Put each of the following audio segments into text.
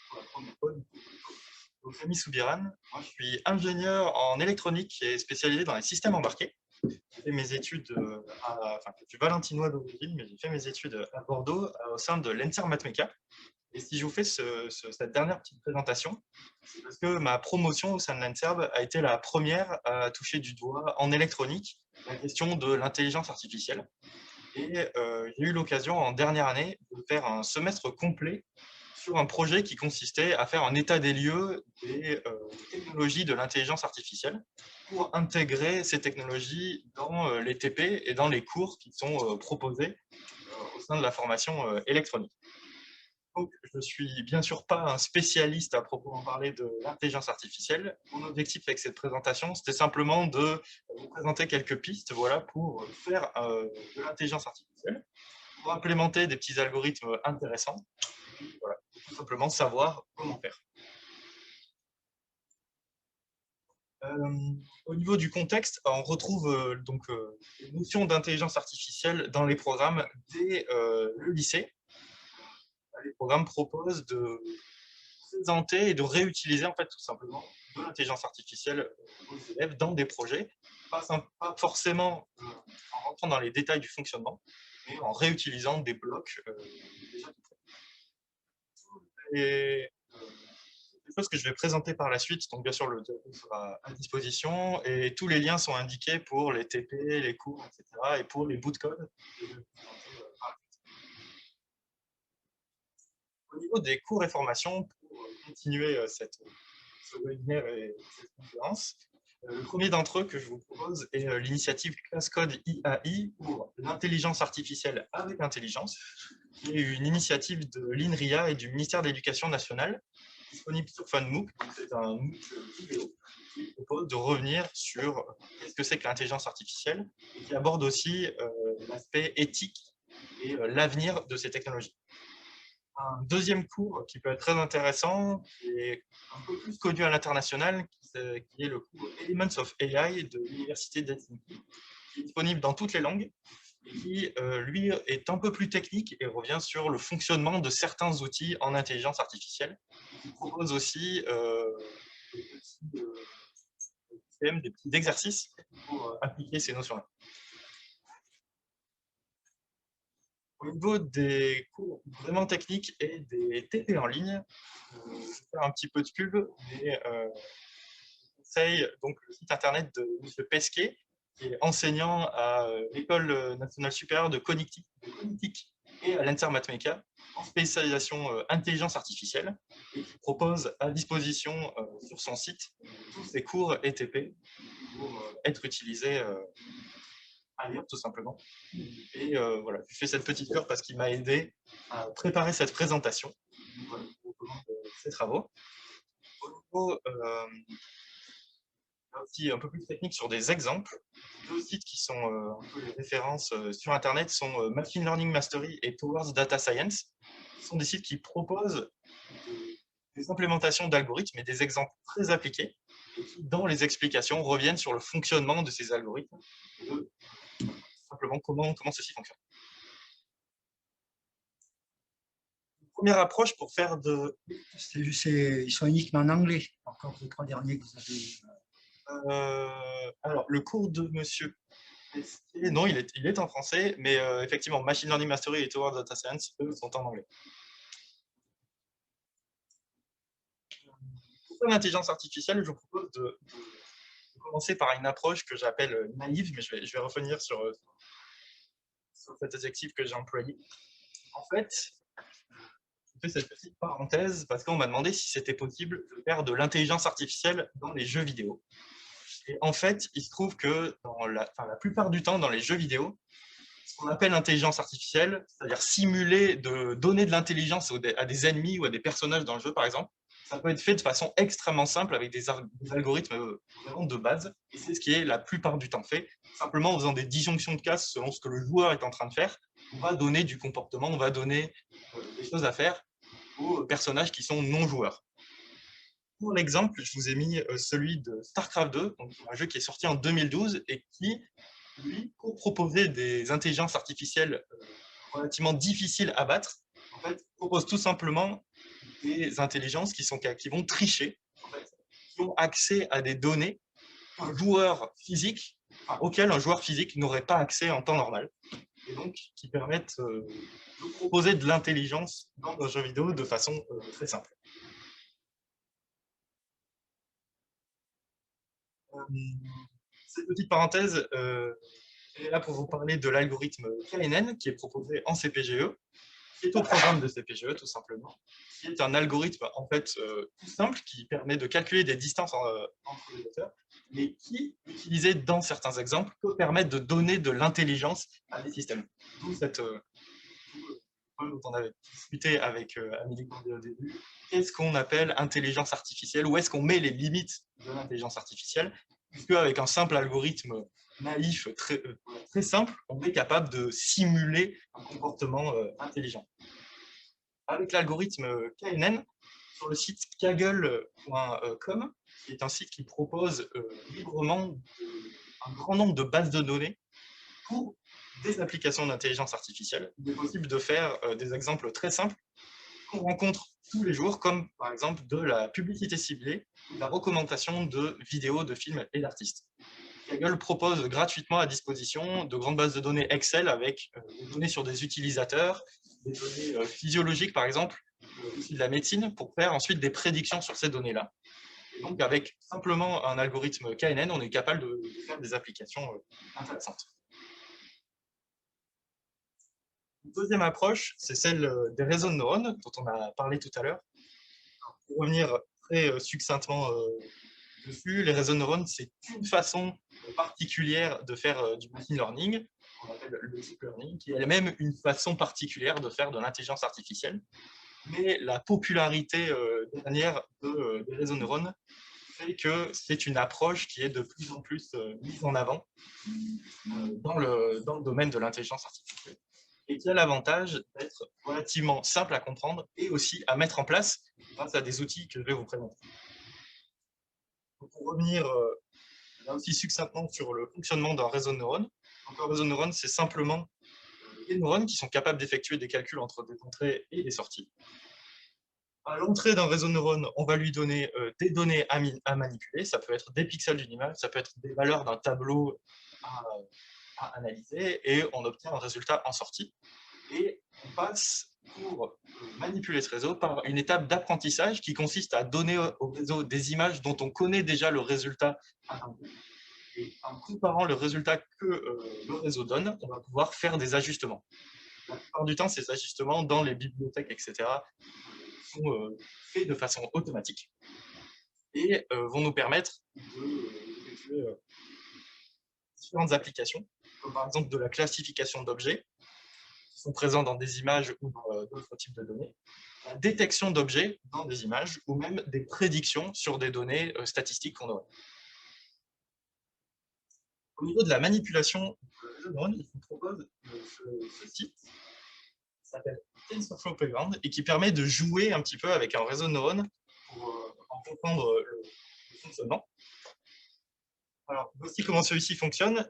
pour la première fois. Donc, Rémi Soubiran, moi, je suis ingénieur en électronique et spécialisé dans les systèmes embarqués. J'ai fait mes études, je suis valentinois d'origine, mais j'ai fait mes études à Bordeaux au sein de l'ENSER Matmeka. Et si je vous fais cette dernière petite présentation, c'est parce que ma promotion au sein de l'ENSERB a été la première à toucher du doigt en électronique la question de l'intelligence artificielle. Et j'ai eu l'occasion en dernière année de faire un semestre complet sur un projet qui consistait à faire un état des lieux des technologies de l'intelligence artificielle pour intégrer ces technologies dans les TP et dans les cours qui sont proposés au sein de la formation électronique. Donc, je ne suis bien sûr pas un spécialiste à proprement parler de l'intelligence artificielle. Mon objectif avec cette présentation, c'était simplement de vous présenter quelques pistes voilà, pour faire de l'intelligence artificielle, pour implémenter des petits algorithmes intéressants, et voilà, tout simplement savoir comment faire. Au niveau du contexte, on retrouve les notions d'intelligence artificielle dans les programmes dès le lycée. Les programmes proposent de présenter et de réutiliser en fait tout simplement de l'intelligence artificielle aux élèves dans des projets, pas forcément en rentrant dans les détails du fonctionnement, mais en réutilisant des blocs déjà tout faits. Et des choses que je vais présenter par la suite, donc bien sûr le diapo sera à disposition et tous les liens sont indiqués pour les TP, les cours, etc. et pour les bouts de code. Au niveau des cours et formations, pour continuer ce webinaire et cette conférence, le premier d'entre eux que je vous propose est l'initiative ClassCode IAI pour l'intelligence artificielle avec intelligence, qui est une initiative de l'INRIA et du ministère de l'Éducation nationale, disponible sur FunMOOC. C'est un MOOC vidéo qui propose de revenir sur ce que c'est que l'intelligence artificielle et qui aborde aussi l'aspect éthique et l'avenir de ces technologies. Un deuxième cours qui peut être très intéressant, qui est un peu plus connu à l'international, qui est le cours Elements of AI de l'Université d'Helsinki, qui est disponible dans toutes les langues, et qui, lui, est un peu plus technique et revient sur le fonctionnement de certains outils en intelligence artificielle. Il propose aussi des petits exercices pour appliquer ces notions-là. Au niveau des cours vraiment techniques et des TP en ligne, je vais faire un petit peu de pub, mais je conseille donc le site internet de M. Pesquet, qui est enseignant à l'École nationale supérieure de cognitique et à l'ENSER Matmeka, en spécialisation intelligence artificielle, et qui propose à disposition sur son site tous ses cours et TP pour être utilisés à lire tout simplement. Et voilà, je fais cette petite cure parce qu'il m'a aidé à préparer cette présentation. Donc, voilà, je vous recommande ces travaux. Au niveau aussi un peu plus technique sur des exemples, deux sites qui sont un peu les références sur Internet sont Machine Learning Mastery et Towards Data Science. Ce sont des sites qui proposent des implémentations d'algorithmes et des exemples très appliqués et qui, dans les explications, reviennent sur le fonctionnement de ces algorithmes et de simplement comment ceci fonctionne. Première approche pour faire de... Ils sont uniquement en anglais, encore les trois derniers que vous avez. Alors, le cours de monsieur Pesquet, non, il est en français, mais effectivement, Machine Learning Mastery et Towards Data Science, eux, sont en anglais. Pour l'intelligence artificielle, je vous propose de commencer par une approche que j'appelle naïve, mais je vais revenir sur cet adjectif que j'ai employé. En fait, je fais cette petite parenthèse parce qu'on m'a demandé si c'était possible de faire de l'intelligence artificielle dans les jeux vidéo. Et en fait, il se trouve que la plupart du temps, dans les jeux vidéo, ce qu'on appelle l'intelligence artificielle, c'est-à-dire simuler de donner de l'intelligence à des ennemis ou à des personnages dans le jeu, par exemple, ça peut être fait de façon extrêmement simple avec des algorithmes vraiment de base. Et c'est ce qui est la plupart du temps fait, simplement en faisant des disjonctions de cases selon ce que le joueur est en train de faire. On va donner du comportement, on va donner des choses à faire aux personnages qui sont non-joueurs. Pour l'exemple, je vous ai mis celui de StarCraft 2, donc un jeu qui est sorti en 2012 et qui, lui, pour proposer des intelligences artificielles relativement difficiles à battre, en fait, propose tout simplement des intelligences qui vont tricher, en fait, qui ont accès à des données auxquelles un joueur physique n'aurait pas accès en temps normal, et donc qui permettent de proposer de l'intelligence dans nos jeux vidéo de façon très simple. Cette petite parenthèse est là pour vous parler de l'algorithme KNN qui est proposé en CPGE, qui est au programme de CPGE tout simplement, qui est un algorithme en fait tout simple qui permet de calculer des distances entre les auteurs, mais qui, utilisé dans certains exemples, peut permettre de donner de l'intelligence à des systèmes. D'où cette point dont on avait discuté avec Amélie Cordier au début. Qu'est-ce qu'on appelle intelligence artificielle? Où est-ce qu'on met les limites de l'intelligence artificielle? Puisque avec un simple algorithme naïf, très simple, on est capable de simuler un comportement intelligent. Avec l'algorithme KNN, sur le site kaggle.com, qui est un site qui propose librement un grand nombre de bases de données pour des applications d'intelligence artificielle. Il est possible de faire des exemples très simples qu'on rencontre tous les jours, comme par exemple de la publicité ciblée, la recommandation de vidéos, de films et d'artistes. Kaggle propose gratuitement à disposition de grandes bases de données Excel avec des données sur des utilisateurs, des données physiologiques par exemple, aussi de la médecine, pour faire ensuite des prédictions sur ces données-là. Et donc avec simplement un algorithme KNN, on est capable de faire des applications intéressantes. Une deuxième approche, c'est celle des réseaux de neurones, dont on a parlé tout à l'heure. Pour revenir très succinctement dessus, les réseaux de neurones, c'est une façon particulière de faire du machine learning, qu'on appelle le deep learning, qui est elle-même une façon particulière de faire de l'intelligence artificielle. Mais la popularité dernière des réseaux de neurones fait que c'est une approche qui est de plus en plus mise en avant dans le domaine de l'intelligence artificielle, et qui a l'avantage d'être relativement simple à comprendre et aussi à mettre en place grâce à des outils que je vais vous présenter. Donc, pour revenir là aussi succinctement sur le fonctionnement d'un réseau de neurones, donc, un réseau de neurones, c'est simplement des neurones qui sont capables d'effectuer des calculs entre des entrées et des sorties. À l'entrée d'un réseau de neurones, on va lui donner des données à manipuler. Ça peut être des pixels d'une image, ça peut être des valeurs d'un tableau à analyser, et on obtient un résultat en sortie. Et on passe pour manipuler ce réseau par une étape d'apprentissage qui consiste à donner au réseau des images dont on connaît déjà le résultat attendu. Et en comparant le résultat que le réseau donne, on va pouvoir faire des ajustements. La plupart du temps, ces ajustements dans les bibliothèques, etc., sont faits de façon automatique et vont nous permettre d'effectuer différentes applications, comme par exemple de la classification d'objets qui sont présents dans des images ou dans d'autres types de données, la détection d'objets dans des images ou même des prédictions sur des données statistiques qu'on aurait. Au niveau de la manipulation de neurones, il vous propose ce site qui s'appelle TensorFlow Playground et qui permet de jouer un petit peu avec un réseau de neurones pour en comprendre le fonctionnement. Alors, voici comment celui-ci fonctionne.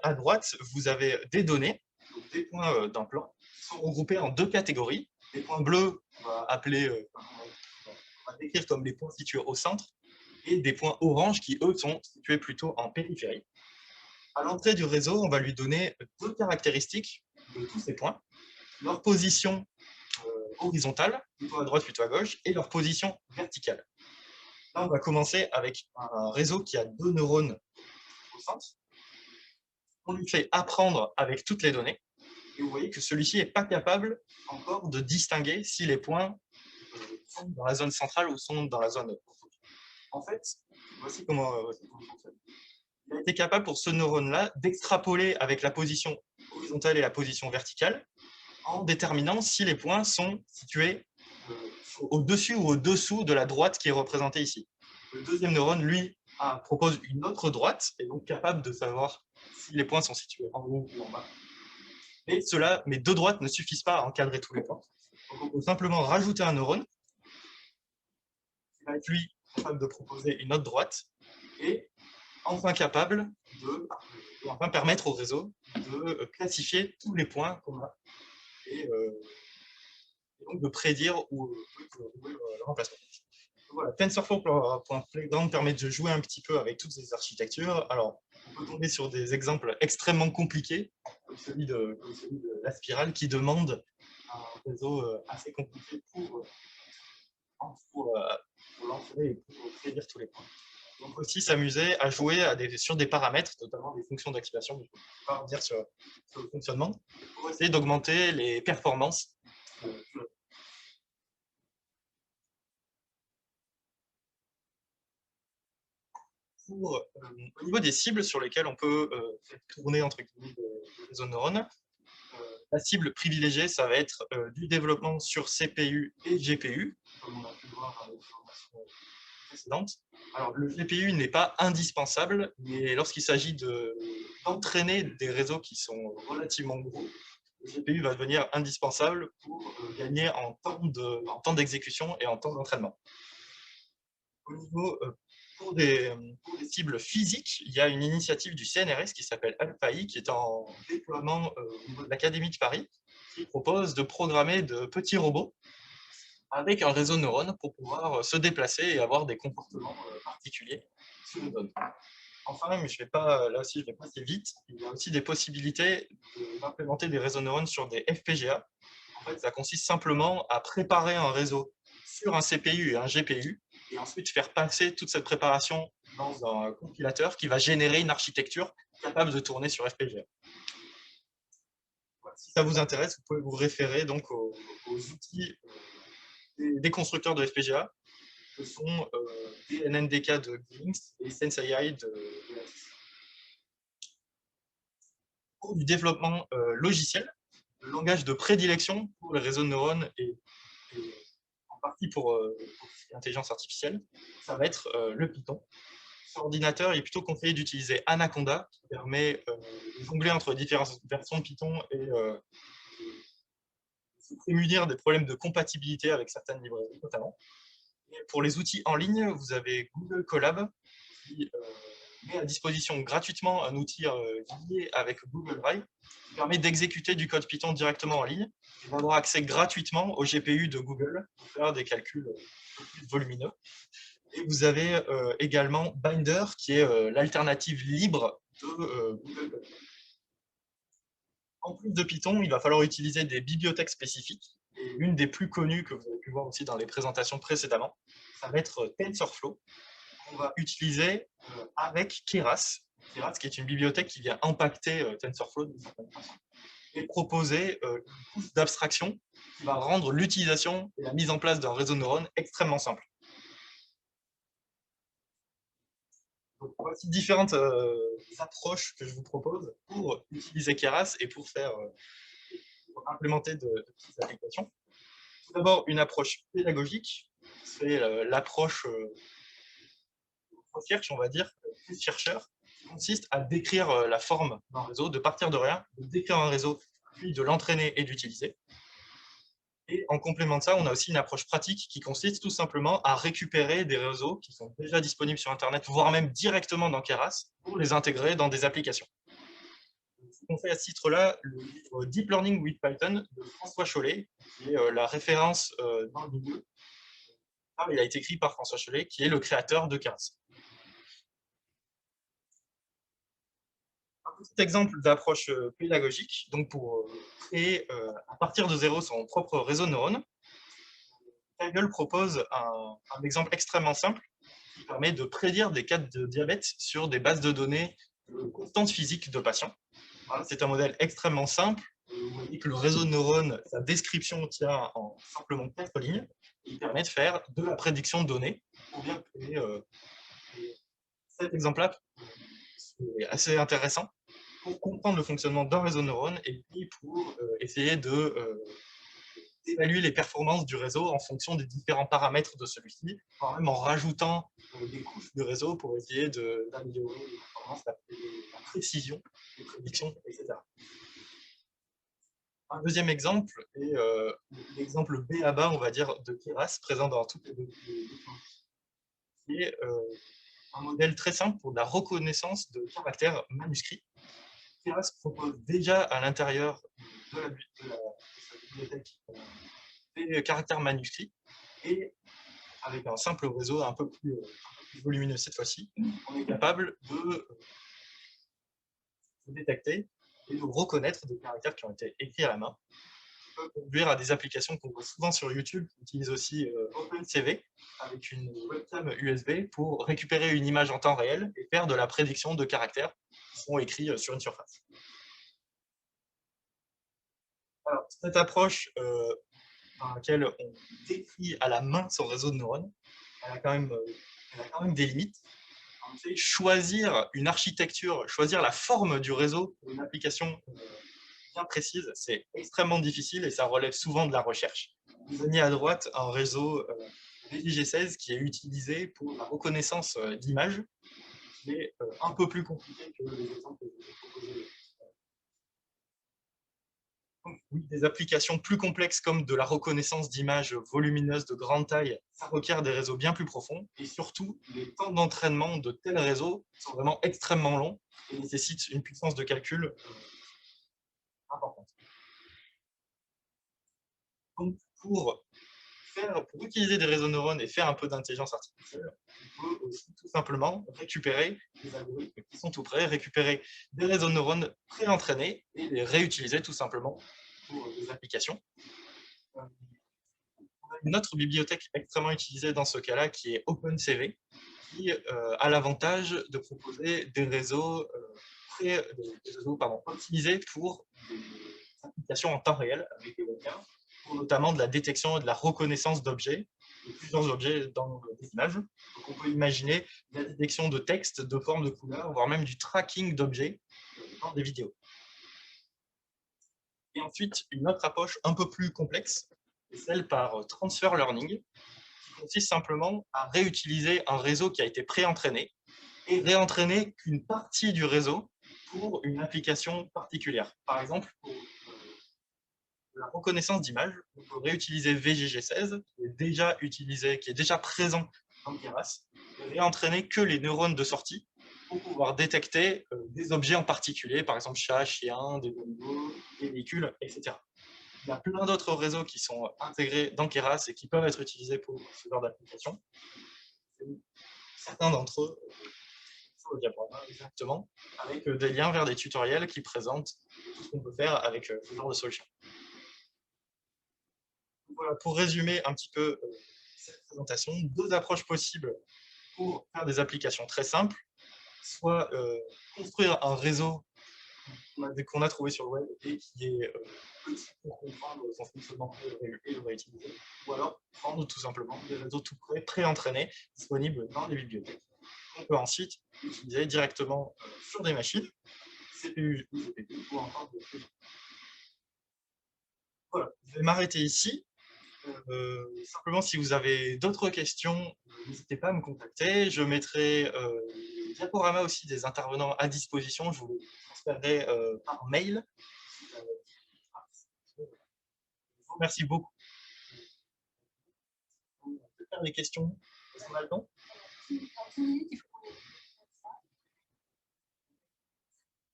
À droite, vous avez des données, donc des points d'un plan, qui sont regroupés en deux catégories. Les points bleus, on va décrire comme les points situés au centre, et des points oranges qui, eux, sont situés plutôt en périphérie. À l'entrée du réseau, on va lui donner deux caractéristiques de tous ces points, leur position horizontale, plutôt à droite, plutôt à gauche, et leur position verticale. Là, on va commencer avec un réseau qui a deux neurones au centre. On lui fait apprendre avec toutes les données, et vous voyez que celui-ci n'est pas capable encore de distinguer si les points sont dans la zone centrale ou sont dans la zone orthogonale. En fait, voici comment ça fonctionne. Il a été capable pour ce neurone-là d'extrapoler avec la position horizontale et la position verticale en déterminant si les points sont situés au-dessus ou au-dessous de la droite qui est représentée ici. Le deuxième neurone, lui, propose une autre droite, et donc capable de savoir si les points sont situés en haut ou en bas. Mais deux droites ne suffisent pas à encadrer tous les points. Donc on peut simplement rajouter un neurone, qui va être lui capable de proposer une autre droite, et enfin permettre au réseau de classifier tous les points qu'on a et et donc de prédire où le remplacement. Voilà, TensorFlow.playground permet de jouer un petit peu avec toutes ces architectures. Alors, on peut tomber sur des exemples extrêmement compliqués, comme celui de la spirale, qui demande un réseau assez compliqué pour l'entraîner et pour prédire tous les points. Donc aussi s'amuser à jouer sur des paramètres, notamment des fonctions d'activation, je ne peux pas revenir sur le fonctionnement, pour essayer d'augmenter les performances. Au niveau des cibles sur lesquelles on peut faire tourner entre guillemets des réseaux de neurones, la cible privilégiée, ça va être du développement sur CPU et GPU, comme on a pu le voir dans les présentations précédentes. Alors, le GPU n'est pas indispensable, mais lorsqu'il s'agit d'entraîner des réseaux qui sont relativement gros, le GPU va devenir indispensable pour gagner en temps d'exécution et en temps d'entraînement. Au niveau, pour des cibles physiques, il y a une initiative du CNRS qui s'appelle AlphaI, qui est en déploiement au niveau de l'Académie de Paris, qui propose de programmer de petits robots avec un réseau de neurones pour pouvoir se déplacer et avoir des comportements particuliers sur une zone. Enfin, mais je vais pas, là aussi, je vais passer vite. Il y a aussi des possibilités d'implémenter des réseaux de neurones sur des FPGA. En fait, ça consiste simplement à préparer un réseau sur un CPU et un GPU, et ensuite faire passer toute cette préparation dans un compilateur qui va générer une architecture capable de tourner sur FPGA. Voilà. Si ça vous intéresse, vous pouvez vous référer donc aux outils des constructeurs de FPGA, que sont des NNDK de Xilinx et SenseiI de Lattice. Pour du développement logiciel, le langage de prédilection pour les réseaux de neurones et en partie pour l'intelligence artificielle, ça va être le Python. Sur ordinateur, il est plutôt conseillé d'utiliser Anaconda, qui permet de jongler entre différentes versions de Python et se prémunir des problèmes de compatibilité avec certaines librairies, notamment. Et pour les outils en ligne, vous avez Google Colab, qui met à disposition gratuitement un outil lié avec Google Drive, qui permet d'exécuter du code Python directement en ligne et d'avoir accès gratuitement au GPU de Google pour faire des calculs plus volumineux. Et vous avez également Binder, qui est l'alternative libre de Google. En plus de Python, il va falloir utiliser des bibliothèques spécifiques. Et l'une des plus connues que vous avez pu voir aussi dans les présentations précédemment, ça va être TensorFlow, qu'on va utiliser avec Keras. Keras, qui est une bibliothèque qui vient impacter TensorFlow d'une certaine façon, et proposer une couche d'abstraction qui va rendre l'utilisation et la mise en place d'un réseau de neurones extrêmement simple. Donc, voici différentes approches que je vous propose pour utiliser Keras et pour implémenter de petites applications. Tout d'abord, une approche pédagogique, c'est l'approche recherche, on va dire, plus chercheur, qui consiste à décrire la forme d'un réseau, de partir de rien, de décrire un réseau, puis de l'entraîner et d'utiliser. Et en complément de ça, on a aussi une approche pratique qui consiste tout simplement à récupérer des réseaux qui sont déjà disponibles sur Internet, voire même directement dans Keras, pour les intégrer dans des applications. Je vous conseille à ce titre-là le livre Deep Learning with Python de François Chollet, qui est la référence dans le milieu. Il a été écrit par François Chollet, qui est le créateur de Keras. Un petit exemple d'approche pédagogique, donc pour créer à partir de zéro son propre réseau de neurones. Kaggle propose un exemple extrêmement simple qui permet de prédire des cas de diabète sur des bases de données de constantes physiques de patients. Voilà, c'est un modèle extrêmement simple. Vous voyez que le réseau de neurones, sa description tient en simplement 4 lignes. Il permet de faire de la prédiction de données pour bien créer cet exemple-là. C'est assez intéressant pour comprendre le fonctionnement d'un réseau de neurones et puis pour essayer d'évaluer les performances du réseau en fonction des différents paramètres de celui-ci, voire même en rajoutant des couches de réseau pour essayer d'améliorer les performances, la précision, les prédictions, etc. Un deuxième exemple est l'exemple B à bas, on va dire, de Keras, présent dans toutes les données, qui est un modèle très simple pour la reconnaissance de caractères manuscrits. Keras propose déjà à l'intérieur de sa bibliothèque des des caractères manuscrits. Et avec un simple réseau un peu plus volumineux cette fois-ci, on est capable de détecter et de reconnaître des caractères qui ont été écrits à la main, qui peut conduire à des applications qu'on voit souvent sur YouTube, qui utilisent aussi OpenCV avec une webcam USB pour récupérer une image en temps réel et faire de la prédiction de caractères qui sont écrits sur une surface. Alors, cette approche dans laquelle on décrit à la main son réseau de neurones, elle a quand même des limites. En fait, choisir une architecture, choisir la forme du réseau pour une application bien précise, c'est extrêmement difficile et ça relève souvent de la recherche. Vous voyez à droite un réseau VJG16 qui est utilisé pour la reconnaissance d'images, qui est un peu plus compliqué que les exemples que je vous ai proposés. Oui, des applications plus complexes comme de la reconnaissance d'images volumineuses de grande taille, ça requiert des réseaux bien plus profonds. Et surtout, les temps d'entraînement de tels réseaux sont vraiment extrêmement longs et nécessitent une puissance de calcul importante. Donc, pour utiliser des réseaux neurones et faire un peu d'intelligence artificielle, on peut aussi tout simplement récupérer des algorithmes qui sont tout prêts, récupérer des réseaux de neurones pré-entraînés et les réutiliser tout simplement pour des applications. On a une autre bibliothèque extrêmement utilisée dans ce cas-là qui est OpenCV, qui a l'avantage de proposer des réseaux, optimisés pour des applications en temps réel avec des webcams, pour notamment de la détection et de la reconnaissance d'objets, de plusieurs objets dans des images. Donc on peut imaginer la détection de texte, de formes, de couleurs, voire même du tracking d'objets dans des vidéos. Et ensuite, une autre approche un peu plus complexe, est celle par transfer learning, qui consiste simplement à réutiliser un réseau qui a été pré-entraîné et réentraîner qu'une partie du réseau pour une application particulière. Par exemple, pour la reconnaissance d'images, on peut réutiliser VJG16, qui est déjà présent dans Keras, et réentraîner que les neurones de sortie pour pouvoir détecter des objets en particulier, par exemple chat, chien, des animaux, des véhicules, etc. Il y a plein d'autres réseaux qui sont intégrés dans Keras et qui peuvent être utilisés pour ce genre d'application. Certains d'entre eux sur le diaporama exactement, avec des liens vers des tutoriels qui présentent tout ce qu'on peut faire avec ce genre de solution. Voilà, pour résumer un petit peu cette présentation, deux approches possibles pour faire des applications très simples, soit construire un réseau qu'on a trouvé sur le web et qui est petit pour comprendre son fonctionnement et le réutiliser, ou alors prendre tout simplement des réseaux tout prêts, pré-entraînés, disponibles dans les bibliothèques. On peut ensuite utiliser directement sur des machines, CPU ou GPU, ou encore des CPU. Voilà, je vais m'arrêter ici. Simplement, si vous avez d'autres questions, n'hésitez pas à me contacter. Je mettrai les diaporamas aussi des intervenants à disposition. Je vous les transférerai par mail. Je vous remercie beaucoup. On peut faire des questions. Est-ce qu'on a le temps?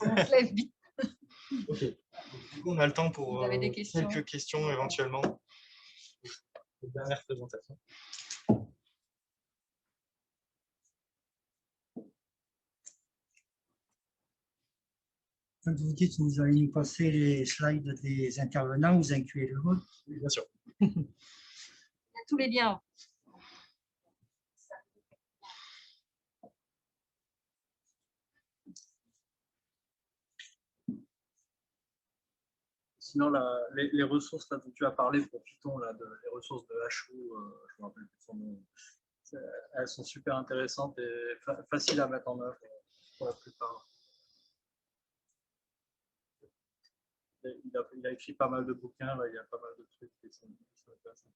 On se lève vite. Ok. Du coup, on a le temps pour quelques questions éventuellement. La dernière présentation. Quand vous dites que vous allez nous passer les slides des intervenants, vous incluez le vôtre? Oui, bien sûr. Il y a tous les liens. Sinon, les ressources là, dont tu as parlé pour Python, là, les ressources de HO, je me rappelle plus son nom, elles sont super intéressantes et faciles à mettre en œuvre pour la plupart. Il a écrit pas mal de bouquins, là, il y a pas mal de trucs qui sont intéressants.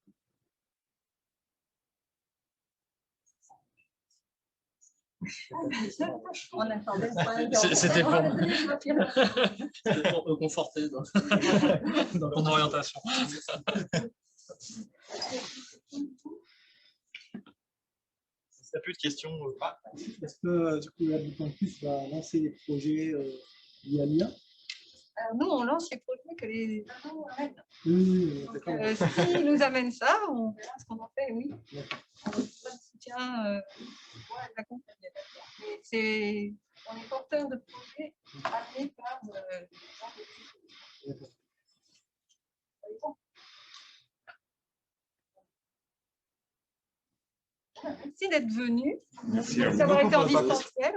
On attendait pas. C'était pour me conforter dans ton orientation. Si tu n'as plus de questions, est-ce que du coup, la Campus va lancer des projets via l'IA? Nous, on lance les projets que les ados amènent. Donc, D'accord. s'ils nous amènent ça, on verra ce qu'on en fait, oui. On a besoin de soutien, d'accompagner. On est porteur de projets amenés par des gens de Merci d'être venu. Merci d'avoir été en distanciel.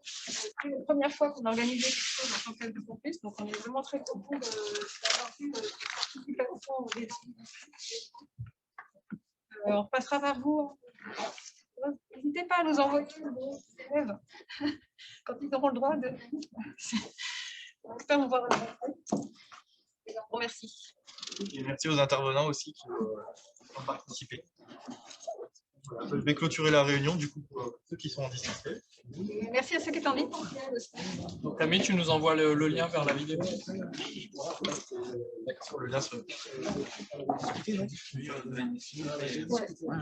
C'est la première fois qu'on organisait quelque chose en tant que de campus, donc on est vraiment très content d'avoir vu cette participation au début. On repassera vers vous. N'hésitez pas à nous envoyer vos élèves quand ils auront le droit de. On espère vous voir à la rentrée. Et on vous remercie. Et merci aux intervenants aussi qui ont participé. Voilà, je vais clôturer la réunion du coup pour ceux qui sont en distanciel. Et merci à ceux qui étaient en ligne. Donc, Camille, tu nous envoies le lien vers la vidéo. D'accord, le lien se. Ouais.